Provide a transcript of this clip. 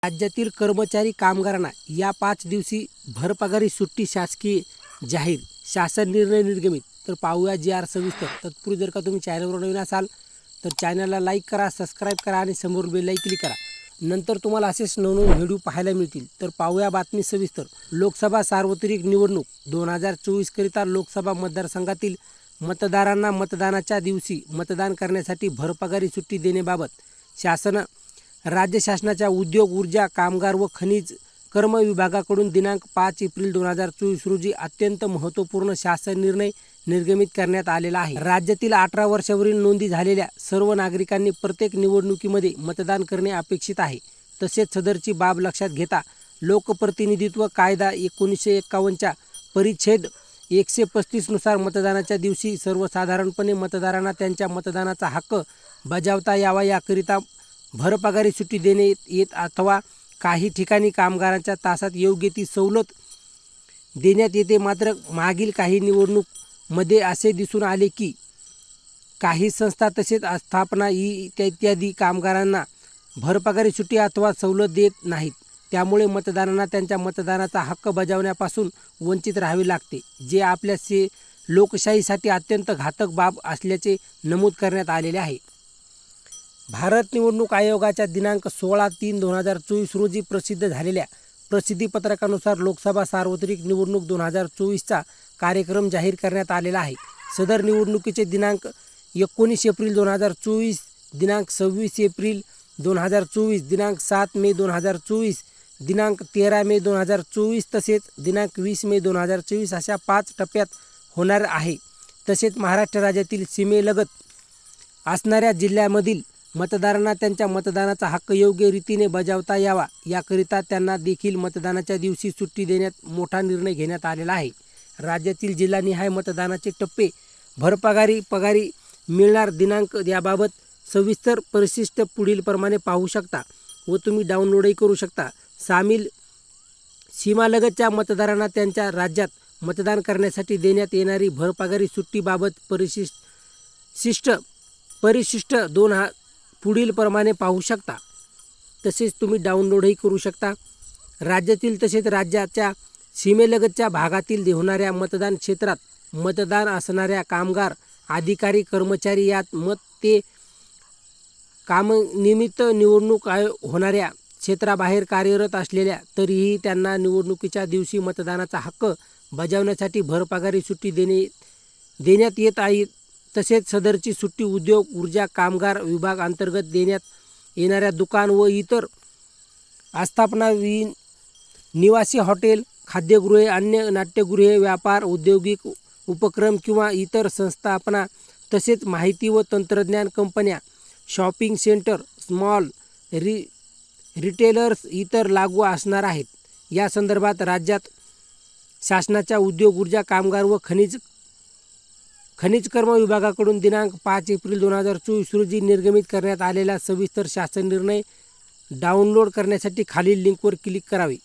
राज्यातील कर्मचारी कामगारांना या 5 दिवसी भरपगारी सुट्टी शासकीय जाहीर, शासन निर्णय निर्गमित। तर पाहूया जी आर सविस्तर। तत्पूर्वी जर का तुम्ही चॅनलवर नवीन असाल तर चॅनलला लाईक करा, सबस्क्राईब करा आणि समोर बेल आयकॉन क्लिक करा। नंतर तुम्हाला असेच नवनवीन व्हिडिओ पाहायला मिळतील। तर पाहूया बातमी सविस्तर। लोकसभा सार्वत्रिक निवडणूक 2024 करिता लोकसभा मतदारसंघातील मतदारांना मतदानाच्या दिवशी मतदान करण्यासाठी भरपगारी सुट्टी देण्याबाबत राज्य शासनाच्या उद्योग, ऊर्जा, कामगार व खनिज कर्म विभागाकडून दिनांक 5 एप्रिल 2024 रोजी अत्यंत महत्त्वपूर्ण शासन निर्णय निर्गमित करण्यात आलेला आहे। राज्यातील 18 वर्षावरील नोंदी झालेल्या सर्व नागरिकांनी प्रत्येक निवडणुकीमध्ये मतदान करणे अपेक्षित आहे। तसेच सदरची बाब लक्षात घेता लोकप्रतिनिधित्व कायदा 1951च्या परिच्छेद 135 नुसार मतदानाच्या दिवशी सर्वसाधारणपणे मतदारांना त्यांच्या मतदानाचा हक्क बजावता यावा याकरिता भरपगारी सुट्टी देण्यात येत अथवा काही ठिकाणी कामगारांच्या तासात योग्य ती सवलत देण्यात येते। मात्र मागील काही निवडणूक मध्ये असे दिसून आले की काही संस्था तसेच आस्थापना इत्यादी कामगारांना भरपगारी सुट्टी अथवा सवलत देत नाहीत। त्यामुळे मतदारांना त्यांच्या मतदानाचा हक्क बजावण्यापासून वंचित राहावे लागते, जे आपल्या लोकशाहीसाठी अत्यंत घातक बाब असल्याचे नमूद करण्यात आलेले आहे। भारत निवडणूक आयोगाच्या दिनांक 16/3/2024 रोजी प्रसिद्ध झालेल्या प्रसिद्धीपत्रकानुसार लोकसभा सार्वत्रिक निवडणूक 2024चा कार्यक्रम जाहीर करण्यात आलेला आहे। सदर निवडणुकीचे दिनांक 19 एप्रिल 2024, दिनांक 26 एप्रिल 2024, दिनांक 7 मे 2024, दिनांक 13 मे 2024 तसेच दिनांक 20 मे 2024 अशा 5 टप्प्यात होणार आहे। तसेच महाराष्ट्र राज्यातील सीमेलगत असणाऱ्या जिल्ह्यामधील मतदारांना त्यांच्या मतदानाचा हक्क योग्य रीतीने बजावता यावा याकरिता त्यांना देखील मतदानाच्या दिवशी सुट्टी देण्यात मोठा निर्णय घेण्यात आलेला आहे। राज्यातील जिल्हानिहाय मतदानाचे टप्पे, पगारी मिळणार दिनांक याबाबत सविस्तर परिशिष्ट पुढील प्रमाणे पाहू शकता व तुम्ही डाउनलोडही करू शकता। सीमालगतच्या मतदारांना त्यांच्या राज्यात मतदान करण्यासाठी देण्यात येणारी भरपगारी सुट्टीबाबत परिशिष्ट 2 पुढील प्रमाणे पाहू शकता। तसेच तुम्ही डाउनलोडही करू शकता। राज्यातील तसेच राज्याच्या सीमेलगतच्या भागातील होणाऱ्या मतदान क्षेत्रात मतदान असणाऱ्या कामगार, अधिकारी, कर्मचारी यात ते कामनिमित्त निवडणूक होणाऱ्या क्षेत्राबाहेर कार्यरत असलेल्या तरीही त्यांना निवडणुकीच्या दिवशी मतदानाचा हक्क बजावण्यासाठी भरपगारी सुट्टी देण्यात येत आहे। तसेच सदरची सुट्टी उद्योग, ऊर्जा, कामगार विभाग अंतर्गत देण्यात येणाऱ्या दुकान व इतर आस्थापना, निवासी हॉटेल, खाद्यगृहे, अन्य नाट्यगृहे, व्यापार, औद्योगिक उपक्रम किंवा इतर संस्थापना तसेच माहिती व तंत्रज्ञान कंपन्या, शॉपिंग सेंटर, स्मॉल रिटेलर्स इतर लागू असणार आहेत। या संदर्भात राज्यात शासनाच्या उद्योग, ऊर्जा, कामगार व खनिज कर्म विभागाकडून दिनांक 5 एप्रिल 2024 रोजी निर्गमित करण्यात आलेला सविस्तर शासन निर्णय डाउनलोड करण्यासाठी खालील लिंकवर क्लिक करावे।